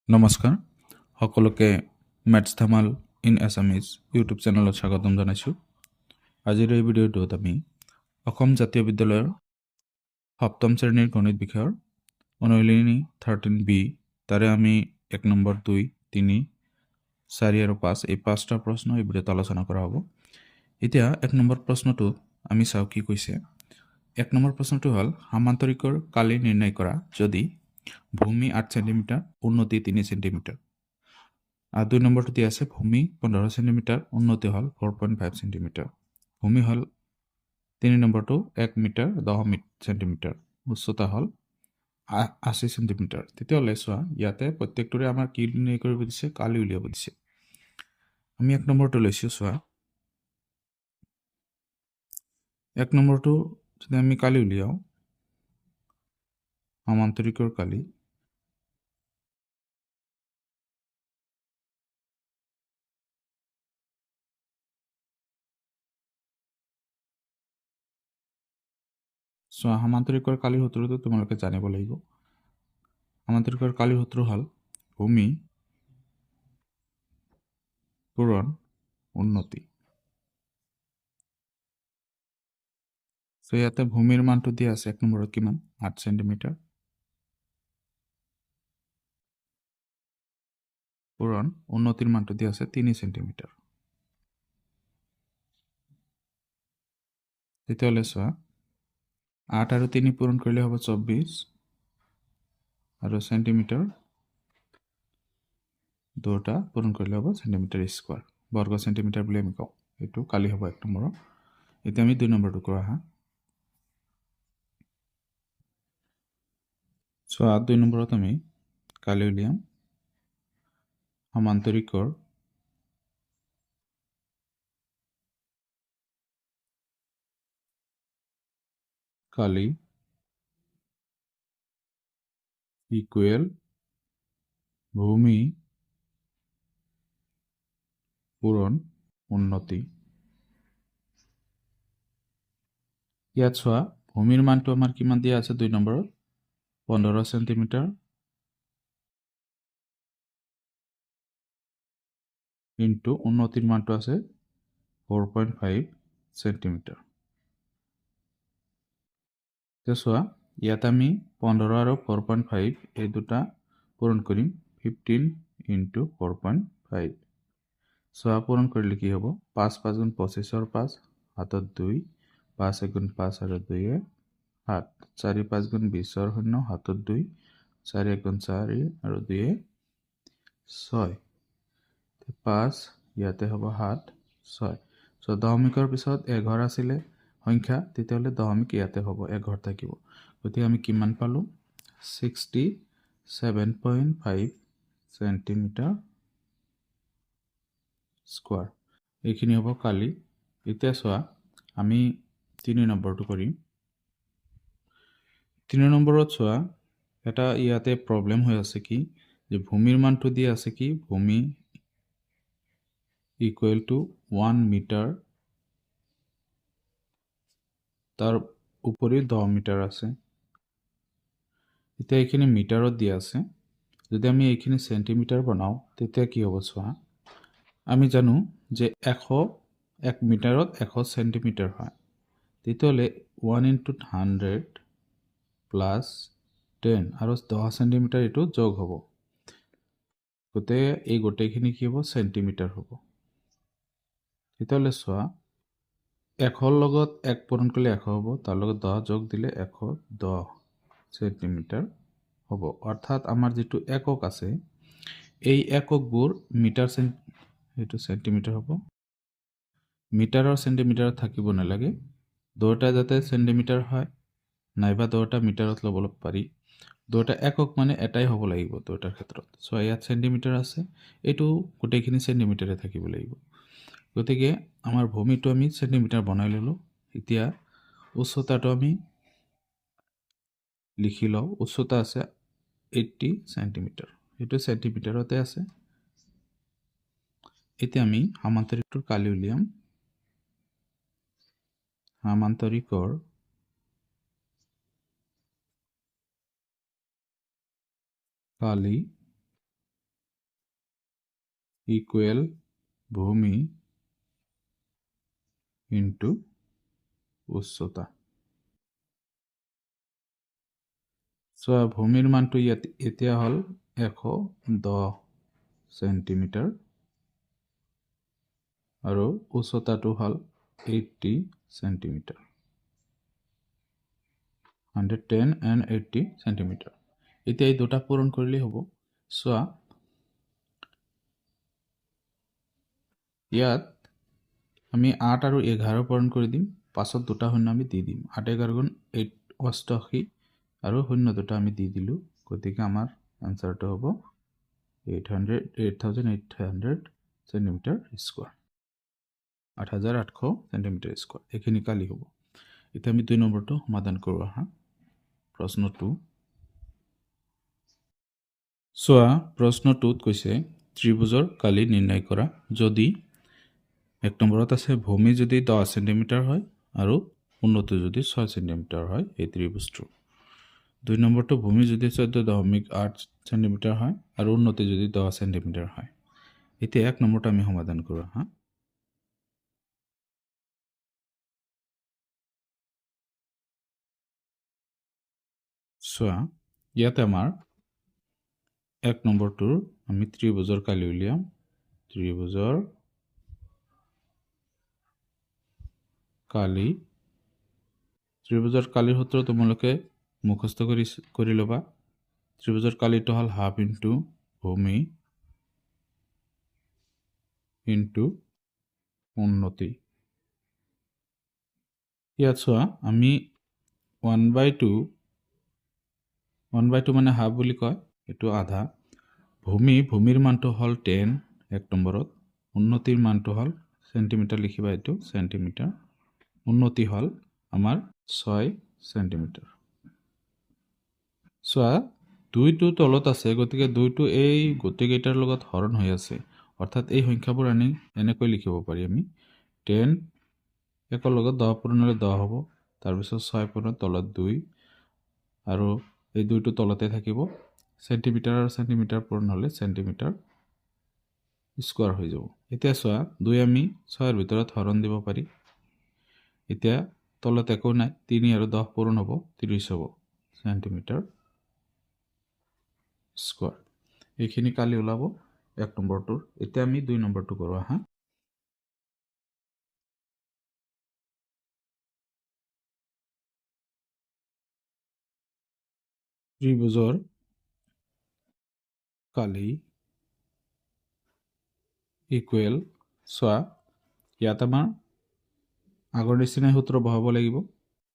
নমস্কাৰ সকলোকে maths Dhamaal in Assamese YouTube চেনেলত স্বাগতম জনাইছোঁ। আজিৰ এই ভিডিঅ'টোত আমি অসম জাতীয় বিদ্যালয়ৰ সপ্তম শ্ৰেণীৰ গণিত বিষয়ৰ অনুশীলনী 13B তাৰে আমি 1 নম্বৰ 2, 3, 4 আৰু 5 এই 5টা প্ৰশ্ন এই ভিডিঅ'ত আলোচনা কৰা হ'ব। এতিয়া 1 নম্বৰ প্ৰশ্নটো আমি চাওঁ কি কৈছে। 1 নম্বৰ প্ৰশ্নটো হ'ল সামান্তৰিকৰ কালি নিৰ্ণয় কৰা যদি ভূমি 8 সেন্টিমিটাৰ উন্নতি 3 সেন্টিমিটার। আর 2 নম্বরটি দিয়ে আছে ভূমি 15 সেন্টিমিটার উন্নতি হল 4.5 সেন্টিমিটার। ভূমি হল 3 নম্বরটো 1 মিটার 10 সেন্টিমিটার, উচ্চতা হল 80 সেন্টিমিটার। তেতিয়াহ'লে চোৱা ইয়াতে প্ৰত্যেকটোৰে আমাৰ কি নিৰ্ণয় কৰিব দিছে, কালি উলিয়াব দিছে। আমি 1 নম্বৰটো লৈছোঁ। চোৱা 1 নম্বৰটো যদি আমি কালি উলিয়াওঁ, সামান্তৰিকৰ কালি চোৱা সামান্তৰিকৰ কালিৰ সূত্ৰটো তোমালোকে জানিব লাগিব। সামান্তৰিকৰ কালিৰ সূত্ৰ হ'ল ভূমি পূৰণ উন্নতি। সো ইয়াতে ভূমিৰ মানটো দিয়া আছে 1 নম্বৰত কিমান 8 সেন্টিমিটাৰ পূৰণ উন্নতিৰ মানটো দিয়া আছে 3 সেন্টিমিটাৰ। তেতিয়াহ'লে চোৱা 8 আৰু 3 পূৰণ কৰিলে হ'ব 24 আৰু সেন্টিমিটাৰ দুটা পূৰণ কৰিলে হ'ব সেন্টিমিটাৰ স্কয়াৰ, বৰ্গ সেন্টিমিটাৰ বুলি আমি কওঁ। এইটো কালি হ'ব 1 নম্বৰ। এতিয়া আমি 2 নম্বৰটো কৰা হা। চোৱা 2 নম্বৰত আমি কালি উলিয়াম সামান্তৰিকৰ কালি ইকুৱেল ভূমি পূৰণ উন্নতি। ইয়াত চোৱা ভূমিৰ মানটো আমাৰ কিমান দিয়া আছে 2 নম্বৰত 15 সেন্টিমিটাৰ ইনটু উন্নতিৰ মানটো আছে 4.5 সেন্টিমিটাৰ। তো চোৱা ইয়াত আমি 15 আৰু 4.5 এই দুটা পূৰণ কৰিম 15 ইনটু 4.5। চোৱা পূৰণ কৰিলে কি হ'ব 5 5 গুণ 25 5 হাতত 2 5 গুণ 5 আৰু 2 7 4 5 গুণ 20 0 হাতত 2 4 গুণ 4 আৰু 2 6 5 ইয়াতে হ'ব 7 6। সো দশমিকৰ পিছত এঘৰ আছিলে সংখ্যা, তেতিয়াহ'লে দশমিক ইয়াতে হ'ব এঘৰ থাকিব। গতিকে আমি কিমান পালো 67.5 সেন্টিমিটাৰ স্কয়াৰ। এইখিনি হ'ব কালি। এতিয়া চোৱা আমি 3 নম্বৰটো কৰিম। 3 নম্বৰত চোৱা এটা ইয়াতে প্ৰবলেম হৈ আছে কি যে ভূমিৰ মানটো দিয়া আছে কি ভূমি ইকুৱেল টু 1 মিটাৰ তাৰ উপৰি 10 মিটাৰ আছে। এতিয়া এইখিনি মিটাৰত দিয়া আছে, যদি আমি এইখিনি সেন্টিমিটাৰ বনাওঁ তেতিয়া কি হ'ব চোৱা আমি জানো যে 1 মিটাৰত 100 সেন্টিমিটাৰ হয়। তেতিয়াহ'লে 1 * 100 প্লাছ 10 আৰু 10 সেন্টিমিটাৰ এইটো যোগ হ'ব। গতিকে এই গোটেইখিনি কি হ'ব সেন্টিমিটাৰ হ'ব। তেতিয়াহ'লে চোৱা 100 লগত 1 পূৰণ কৰিলে 100 হ'ব, তাৰ লগত 10 যোগ দিলে 110 সেন্টিমিটাৰ হ'ব। অৰ্থাৎ আমাৰ যেটো একক আছে এই এককবোৰ মিটাৰ এইটো সেন্টিমিটাৰ হ'ব। মিটাৰ আৰু সেন্টিমিটাৰ থাকিব নালাগে, দুটা যাতে সেন্টিমিটাৰ হয় নাইবা দুটা মিটাৰত ল'ব পাৰি। দুটা একক মানে এটাই হ'ব লাগিব দুটাৰ ক্ষেত্ৰত। সো ইয়াত সেন্টিমিটাৰ আছে, এইটো গোটেইখিনি সেন্টিমিটাৰে থাকিব লাগিব। গতিকে আমাৰ ভূমিটো আমি সেন্টিমিটাৰ বনাই ললো। এতিয়া উচ্চতাটো আমি লিখি লওঁ। উচ্চতা আছে 80 সেন্টিমিটাৰ, এইটো সেন্টিমিটাৰতে আছে। এতিয়া আমি সামান্তৰিকটোৰ কালি উলিয়াম। সামান্তৰিকৰ কালি ইকুৱেল ভূমি ইনটু উচ্চতা। চোৱা ভূমিৰ মানটো ইয়াত এতিয়া হ'ল 110 সেন্টিমিটাৰ আৰু উচ্চতাটো হ'ল 80 সেন্টিমিটাৰ। 110 and 80 centimetre. এতিয়া এই দুটা পূৰণ কৰিলে হ'ব। চোৱা ইয়াত আমি 8 আৰু 11 পূৰণ কৰি দিম, পাছত দুটা শূন্য আমি দি দিম। 8 11 গুণ 88 আৰু শূন্য দুটা আমি দি দিলোঁ, গতিকে আমাৰ আনসাৰটো হ'ব 8800 সেন্টিমিটাৰ স্কোয়াৰ, 8800 সেন্টিমিটাৰ স্কোয়াৰ। এইখিনি কালি হ'ব। এতিয়া আমি 2 নম্বৰটো সমাধান কৰোঁ আহা। প্ৰশ্নটো চোৱা, প্ৰশ্নটোত কৈছে ত্ৰিভুজৰ কালি নিৰ্ণয় কৰা যদি 1 নম্বৰত আছে ভূমি যদি 10 সেন্টিমিটাৰ হয় আৰু উন্নতি যদি 6 সেন্টিমিটাৰ হয় এই ত্ৰিভুজটোৰ। 2 নম্বৰটো ভূমি যদি 14.8 সেন্টিমিটাৰ হয় আৰু উন্নতি যদি 10 সেন্টিমিটাৰ হয়। এতিয়া 1 নম্বৰটো আমি সমাধান কৰোঁ হা। চোৱা ইয়াতে আমাৰ 1 নম্বৰটোৰ আমি ত্ৰিভুজৰ কালি উলিয়াম। ত্ৰিভুজৰ কালি, ত্ৰিভুজৰ কালিৰ সূত্ৰ তোমালোকে মুখস্থ কৰি ল'বা। ত্ৰিভুজৰ কালিটো হ'ল হাফ ইনটু ভূমি ইনটু উন্নতি। ইয়াত চোৱা আমি 1/2 মানে হাফ বুলি কয়, এইটো আধা। ভূমিৰ মানটো হ'ল 10 1 নম্বৰত, উন্নতিৰ মানটো হ'ল সেন্টিমিটাৰ লিখিবা, এইটো সেন্টিমিটাৰ। উন্নতি হ'ল আমাৰ 6 সেন্টিমিটাৰ। চোৱা 2টো তলত আছে, গতিকে 2টো এই গোটেইকেইটাৰ লগত হৰণ হৈ আছে, অৰ্থাৎ এই সংখ্যাবোৰ আনি এনেকৈ লিখিব পাৰি আমি 10 1ৰ লগত 10 পূৰণ হ'লে 10 হ'ব, তাৰপিছত 6 পূৰণ তলত 2 আৰু এই 2টো তলতে থাকিব। সেন্টিমিটাৰ আৰু সেন্টিমিটাৰ পূৰণ হ'লে সেন্টিমিটাৰ স্কোয়াৰ হৈ যাব। এতিয়া চোৱা 2 আমি 6ৰ ভিতৰত হৰণ দিব পাৰি। এতিয়া তলত একো নাই, 3 আৰু 10 পূৰণ হ'ব 30 হ'ব সেন্টিমিটাৰ স্কোয়াৰ। এইখিনি কালি ওলাব 1 নম্বৰটোৰ। এতিয়া আমি 2 নম্বৰটো কৰোঁ আহা। ত্ৰিভুজৰ কালি ইকুৱেল, চোৱা ইয়াত আমাৰ আগৰ নিচিনাই সূত্ৰ বহাব লাগিব,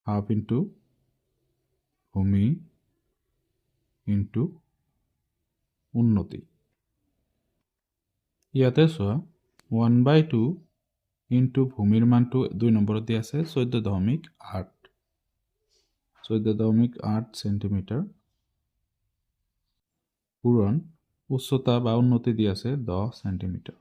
হাফ ইনটু ভূমি ইনটু উন্নতি। ইয়াতে চোৱা 1/2 ইনটু ভূমিৰ মানটো 2 নম্বৰত দিয়া আছে 14.8 সেন্টিমিটাৰ পূৰণ উচ্চতা বা উন্নতি দিয়া আছে 10 সেন্টিমিটাৰ।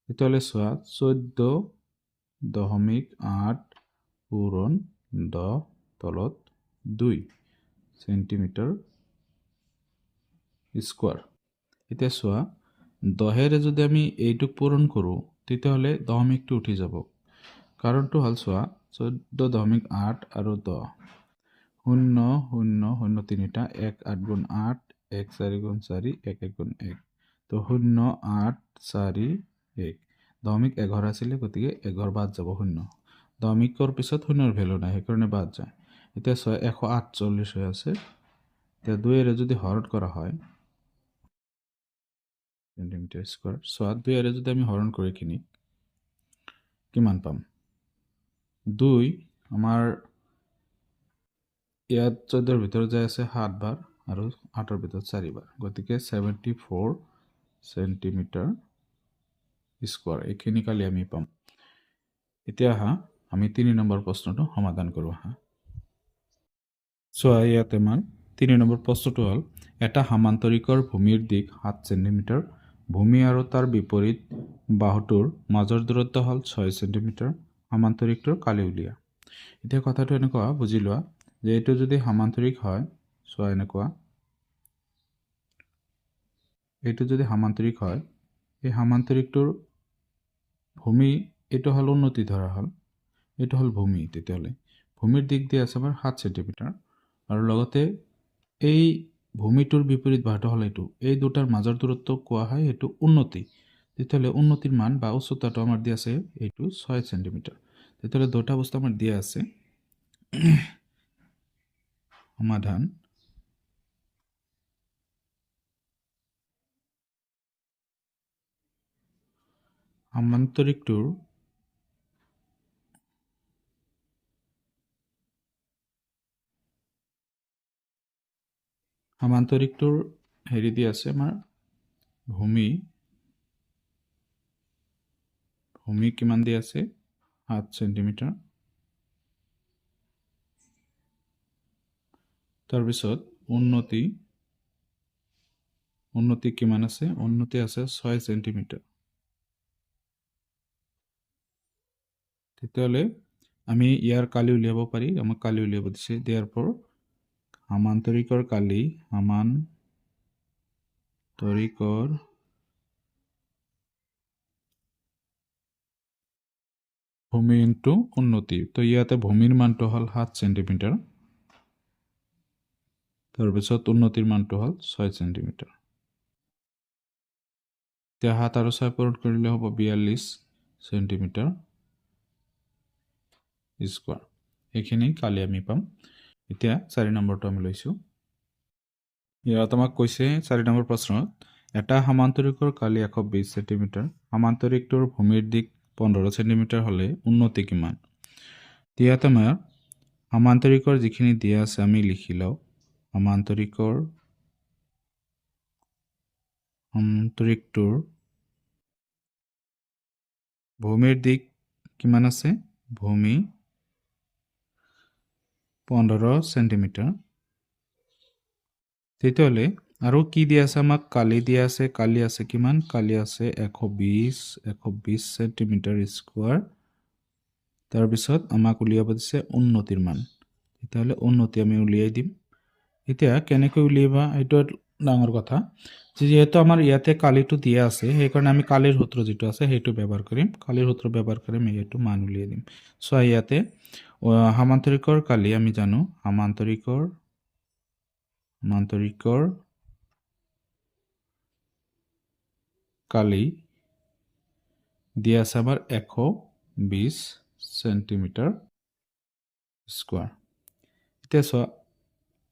তেতিয়াহ'লে চোৱা 14.8 পূৰণ 10 তলত 2 সেন্টিমিটাৰ স্কোয়াৰ। এতিয়া চোৱা 10ৰে যদি আমি এইটোক পূৰণ কৰোঁ তেতিয়াহ'লে দশমিকটো উঠি যাব। কাৰণটো হ'ল চোৱা 14.8 আৰু 10 0 0 0 তিনিটা 1 8 গুণ 8 1 4 গুণ 4 1 1 গুণ 1, তো 0 8 4 1। দশমিক 11 আছিলে, গতিকে 11 বাদ যাব 0। দশমিকৰ পিছত 0ৰ ভেলু নাই, সেইকাৰণে বাদ যায়। এতিয়া চোৱা 148 হৈ আছে। এতিয়া 2ৰে যদি হৰণ কৰা হয় সেন্টিমিটাৰ স্কোয়াৰ, চোৱা 2ৰে যদি আমি হৰণ কৰি কিনি কিমান পাম? 2 আমাৰ ইয়াত 14ৰ ভিতৰত যায় আছে 7 বাৰ আৰু 8ৰ ভিতৰত 4 বাৰ, গতিকে 74 সেন্টিমিটাৰ স্কোয়াৰ। এইখিনি কালি আমি পাম। এতিয়া আহা আমি 3 নম্বৰ প্ৰশ্নটো সমাধান কৰোঁ আহা। চোৱা ইয়াত আমাৰ 3 নম্বৰ প্ৰশ্নটো হ'ল এটা সামান্তৰিকৰ ভূমিৰ দিশ 7 সেন্টিমিটাৰ, ভূমি আৰু তাৰ বিপৰীত বাহুটোৰ মাজৰ দূৰত্ব হ'ল 6 সেন্টিমিটাৰ, সামান্তৰিকটোৰ কালি উলিয়া। এতিয়া কথাটো এনেকুৱা বুজি লোৱা যে এইটো যদি সামান্তৰিক হয়, চোৱা এনেকুৱা এইটো যদি সামান্তৰিক হয়, এই সামান্তৰিকটোৰ ভূমি এইটো হ'ল উন্নতি ধৰা হ'ল, এইটো হ'ল ভূমি। তেতিয়াহ'লে ভূমিৰ দিক দিয়ে আছে আমাৰ 7 সেণ্টিমিটাৰ, আৰু লগতে এই ভূমিটোৰ বিপৰীত বাহুটো হ'ল এইটো, এই দুটাৰ মাজৰ দূৰত্ব কোৱা হয় এইটো উন্নতি। তেতিয়াহ'লে উন্নতিৰ মান বা উচ্চতাটো আমাৰ দিয়া আছে এইটো 6 সেণ্টিমিটাৰ। তেতিয়াহ'লে দুটা বস্তু আমাৰ দিয়া আছে। সমাধান সামান্তৰিকটোৰ হেৰি দিয়া আছে আমাৰ ভূমি কিমান দিয়া আছে 7 সেণ্টিমিটাৰ। তাৰপিছত উন্নতি কিমান আছে? উন্নতি আছে 6 সেণ্টিমিটাৰ। তেতিয়াহ'লে আমি ইয়াৰ কালি উলিয়াব পাৰি, আমাক কালি উলিয়াব দিছে। therefore সামান্তৰিকৰ কালি ভূমি ইনটু উন্নতি। তো ইয়াতে ভূমিৰ মানটো হ'ল 7 সেণ্টিমিটাৰ, তাৰপিছত উন্নতিৰ মানটো হ'ল 6 সেণ্টিমিটাৰ। এতিয়া 7 আৰু 6 পূৰণ কৰিলে হ'ব 42 সেণ্টিমিটাৰ স্কোৱাৰ। এইখিনি কালি আমি পাম। এতিয়া 4 নম্বৰটো আমি লৈছোঁ। ইয়াত আমাক কৈছে 4 নম্বৰ প্ৰশ্নত এটা সামান্তৰিকৰ কালি 120 সেণ্টিমিটাৰ, সামান্তৰিকটোৰ ভূমিৰ দিক 15 সেণ্টিমিটাৰ হ'লে উন্নতি কিমান? ইয়াত আমাৰ সামান্তৰিকৰ যিখিনি দিয়া আছে আমি লিখি লওঁ। সামান্তৰিকটোৰ ভূমিৰ দিক কিমান আছে? ভূমি 15 সেণ্টিমিটাৰ। তেতিয়াহ'লে আৰু কি দিয়া আছে আমাক? কালি দিয়া আছে। কালি আছে কিমান? কালি আছে 120 সেণ্টিমিটাৰ স্কোৱাৰ। তাৰপিছত আমাক উলিয়াব দিছে উন্নতিৰ মান। তেতিয়াহ'লে উন্নতি আমি উলিয়াই দিম। এতিয়া কেনেকৈ উলিয়াবা এইটো ডাঙৰ কথা। যিহেতু আমাৰ ইয়াতে কালিটো দিয়া আছে, সেইকাৰণে আমি কালিৰ সূত্ৰ যিটো আছে সেইটো ব্যৱহাৰ কৰিম। কালিৰ সূত্ৰ ব্যৱহাৰ কৰি আমি এইটো মান উলিয়াই দিম। চোৱা, ইয়াতে সামান্তৰিকৰ কালি আমি জানো সামান্তৰিকৰ কালি দিয়া আছে আমাৰ 120 সেণ্টিমিটাৰ স্কোৱাৰ। এতিয়া চোৱা,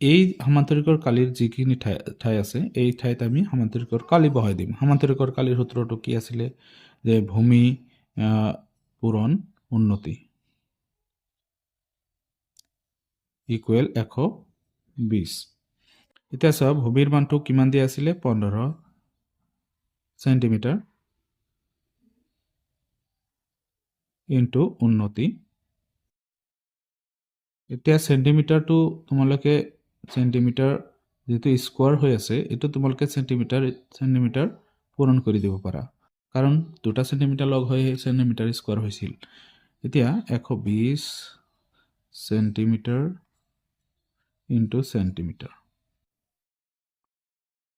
এই সামান্তৰিকৰ কালিৰ যিখিনি ঠাই আছে, এই ঠাইত আমি সামান্তৰিকৰ কালি বহাই দিম। সামান্তৰিকৰ কালিৰ সূত্ৰটো কি আছিলে? যে ভূমি পূৰণ উন্নতি ইকুৱেল 120। এতিয়া চোৱা, ভূমিৰ মানটো কিমান দিয়া আছিলে? 15 সেণ্টিমিটাৰ ইনটু উন্নতি। এতিয়া সেণ্টিমিটাৰটো তোমালোকে সেণ্টিমিটাৰ যিটো স্কোৱাৰ হৈ আছে, এইটো তোমালোকে সেণ্টিমিটাৰ পূৰণ কৰি দিব পাৰা, কাৰণ দুটা সেণ্টিমিটাৰ লগ হৈ সেণ্টিমিটাৰ স্কোৱাৰ হৈছিল। এতিয়া 120 সেণ্টিমিটাৰ ইনটু সেণ্টিমিটাৰ।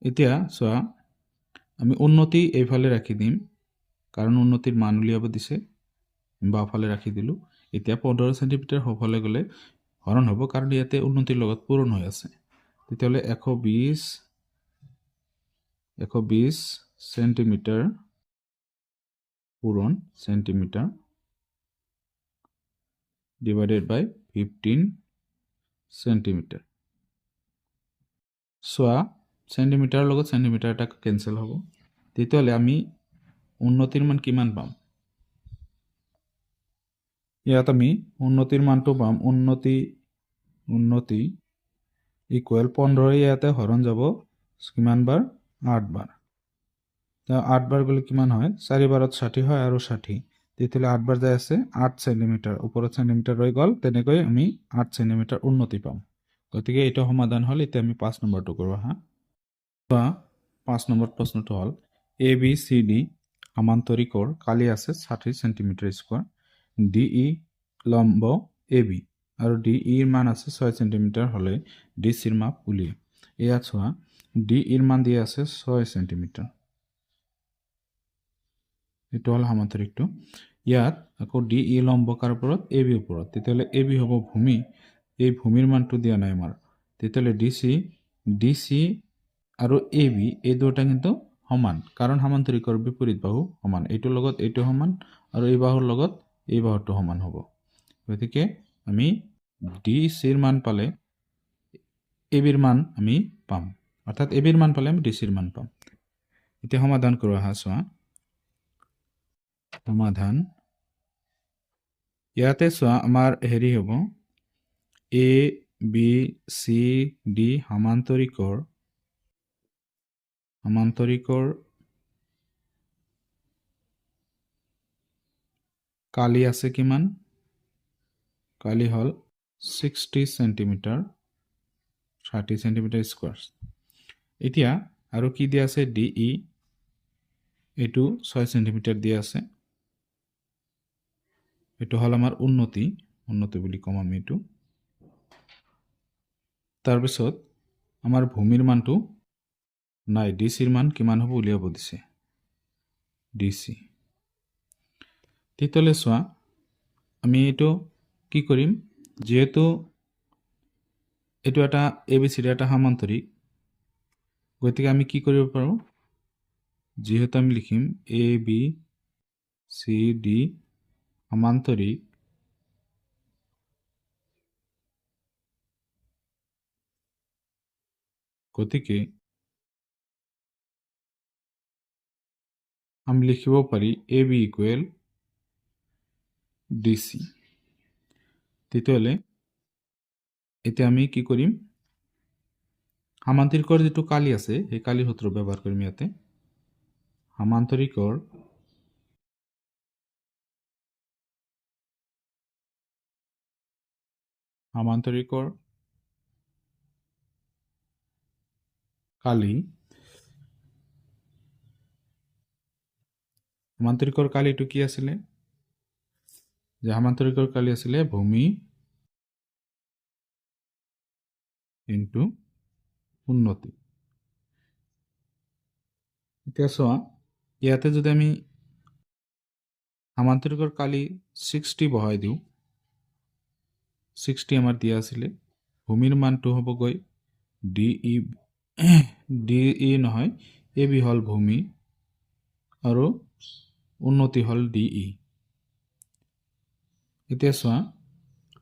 এতিয়া চোৱা, আমি উন্নতি এইফালে ৰাখি দিম, কাৰণ উন্নতিৰ মান উলিয়াব দিছে, বাওঁফালে ৰাখি দিলোঁ। এতিয়া 15 সেণ্টিমিটাৰ সোঁফালে গ'লে হৰণ হ'ব, কাৰণ ইয়াতে উন্নতিৰ লগত পূৰণ হৈ আছে। তেতিয়াহ'লে 120 সেণ্টিমিটাৰ পূৰণ সেণ্টিমিটাৰ ডিভাইডেড বাই 15 সেণ্টিমিটাৰ। চোৱা, সেণ্টিমিটাৰৰ লগত সেণ্টিমিটাৰ এটা কেঞ্চেল হ'ব। তেতিয়াহ'লে আমি উন্নতিৰ মান কিমান পাম? ইয়াত আমি উন্নতিৰ মানটো পাম। উন্নতি ইকুৱেল 15 ইয়াতে হৰণ যাব কিমান বাৰ? 8 বাৰ। 8 বাৰ গ'লে কিমান হয়? 4 বাৰত 60 হয় আৰু 60। তেতিয়াহ'লে 8 বাৰ যাই আছে 8 সেণ্টিমিটাৰ, ওপৰত সেণ্টিমিটাৰ ৰৈ গ'ল। তেনেকৈ আমি 8 সেণ্টিমিটাৰ উন্নতি পাম। গতিকে এইটো সমাধান হ'ল। এতিয়া আমি 5 নম্বৰটো কৰোঁ আহা। 5 নম্বৰ প্ৰশ্নটো হ'ল ABCD সামান্তৰিকৰ কালি আছে 60 সেণ্টিমিটাৰ স্কোৱাৰ, DE লম্ব AB আৰু DE ৰ মান আছে 6 সেণ্টিমিটাৰ হ'লে DCৰ মাপ উলিয়াই। ইয়াত চোৱা ডি ইৰ মান দিয়া আছে 6 সেন্টিমিটাৰ। এইটো হ'ল সমান্তৰিকটো। ইয়াত আকৌ ডি ই লম্বকাৰ ওপৰত এ বি ওপৰত, তেতিয়াহ'লে এ বি হ'ব ভূমি, এই ভূমিৰ মানটো দিয়া নাই আমাৰ, তেতিয়াহ'লে ডি চি আৰু এ বি এই দুটা কিন্তু সমান, কাৰণ সমান্তৰিকৰ বিপৰীত বাহু সমান, এইটোৰ লগত এইটো সমান আৰু এই বাহুৰ লগত এই বাহুটো সমান হ'ব। গতিকে আমি ডি চিৰ মান পালে এ বিৰ মান আমি পাম, অৰ্থাৎ এ বিৰ মান পালে আমি ডি চিৰ মান পাম। এতিয়া সমাধান কৰোঁ আহা চোৱা। সমাধান ইয়াতে চোৱা আমাৰ হেৰি হ'ব এ বি চি ডি সমান্তৰিকৰ কালি আছে কিমান? কালি হ'ল 60 সেন্টিমিটাৰ, 30 সেন্টিমিটাৰ স্কোয়াৰ। এতিয়া আৰু কি দিয়া আছে? ডি ই এইটো 6 সেন্টিমিটাৰ দিয়া আছে। এইটো হ'ল আমাৰ উন্নতি বুলি কম আমি এইটো। তাৰপিছত আমাৰ ভূমিৰ মানটো নাই, ডি চিৰ মান কিমান হ'ব উলিয়াব দিছে ডি চি। তেতিয়াহ'লে চোৱা আমি এইটো কি কৰিম, যিহেতু এইটো এটা এ বি চিৰ এটা সমান্তৰিক, গতিকে আমি কি কৰিব পাৰোঁ, যিহেতু আমি লিখিম এ বি চি ডি সমান্তরিক, গতিকে আমি লিখিব পারি এ বি ইকুয়াল ডিসি। তেতিয়াহ'লে এতিয়া আমি কি কৰিম, সমান্তৰিকৰ যিটো কালি আছে সেই কালি সূত্ৰ ব্যৱহাৰ কৰিম। ইয়াতে সমান্তৰিকৰ কালি, সমান্তৰিকৰ কালিটো কি আছিলে, যে সমান্তৰিকৰ কালি আছিলে ভূমি ইনটু উন্নতি। এতিয়া চোৱা ইয়াতে যদি আমি সমান্তৰিকৰ কালি 60 বহাই দিওঁ, 60 আমাৰ দিয়া আছিলে, ভূমিৰ মানটো হ'বগৈ ডি ই নহয়, এ বি হ'ল ভূমি আৰু উন্নতি হ'ল ডি ই। এতিয়া চোৱা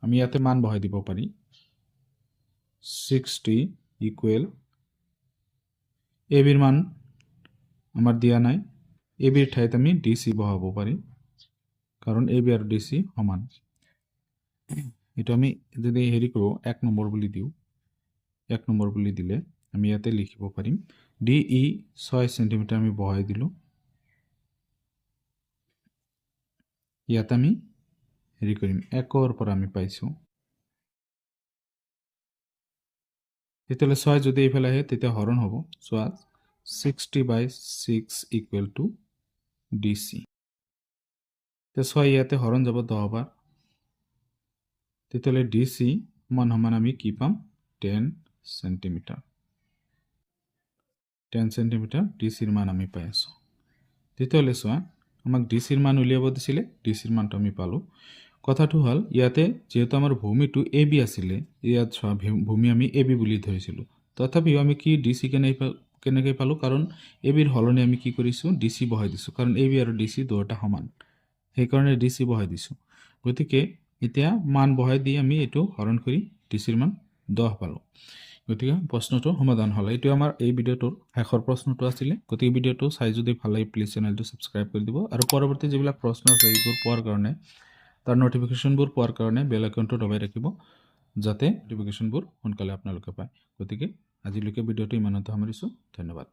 আমি ইয়াতে মান বহাই দিব পাৰি, 60 ইকুৱেল এ বিৰ মান আমাৰ দিয়া নাই, এ বিৰ ঠাইত আমি ডি চি বহাব পাৰি, কাৰণ এ বি আৰু ডি চি সমান। এইটো আমি যদি হেৰি কৰোঁ 1 নম্বৰ বুলি দিওঁ, 1 নম্বৰ বুলি দিলে আমি ইয়াতে লিখিব পাৰিম ডি ই 6 সেন্টিমিটাৰ আমি বহাই দিলোঁ, ইয়াত আমি হেৰি কৰিম 1ৰ পৰা আমি পাইছোঁ। তেতিয়াহ'লে 6 যদি এইফালে আহে তেতিয়া হৰণ হ'ব, চোৱা 60/6 ইকুৱেল টু ডি চি। এতিয়া 6 ইয়াতে হৰণ যাব 10 বাৰ, তেতিয়াহ'লে ডি চি সমান আমি কি পাম, 10 সেন্টিমিটাৰ। 10 সেন্টিমিটাৰ ডি চিৰ মান আমি পাই আছোঁ। তেতিয়াহ'লে চোৱা আমাক ডি চিৰ মান উলিয়াব দিছিলে, ডি চিৰ মানটো আমি পালোঁ। কথাটো হ'ল ইয়াতে যিহেতু আমাৰ ভূমিটো এ বি আছিলে, ইয়াত চোৱা ভূমি আমি এ বি বুলি ধৰিছিলোঁ, তথাপিও আমি কি ডি চি কেনেকৈ পালোঁ, কাৰণ এ বিৰ সলনি আমি কি কৰিছোঁ, ডি চি বহাই দিছোঁ, কাৰণ এ বি আৰু ডি চি দুয়োটা সমান, সেইকাৰণে ডি চি বহাই দিছোঁ। গতিকে এতিয়া মান বহাই দি আমি এইটো হৰণ কৰি ডি চিৰ মান 10 পালোঁ। গতিকে প্ৰশ্নটো সমাধান হ'ল। এইটো আমাৰ এই ভিডিঅ'টোৰ শেষৰ প্ৰশ্নটো আছিলে। গতিকে ভিডিঅ'টো চাই যদি ভাল লাগে প্লিজ চেনেলটো ছাবস্ক্ৰাইব কৰি দিব, আৰু পৰৱৰ্তী যিবিলাক প্ৰশ্ন আছে এইবোৰ পোৱাৰ কাৰণে, তাৰ নটিফিকেশ্যনবোৰ পোৱাৰ কাৰণে বেল আইকনটো দবাই ৰাখিব, যাতে নটিফিকেশ্যনবোৰ সোনকালে আপোনালোকে পায়। গতিকে আজিলৈকে ভিডিঅ'টো ইমানতে সামৰিছোঁ, ধন্যবাদ।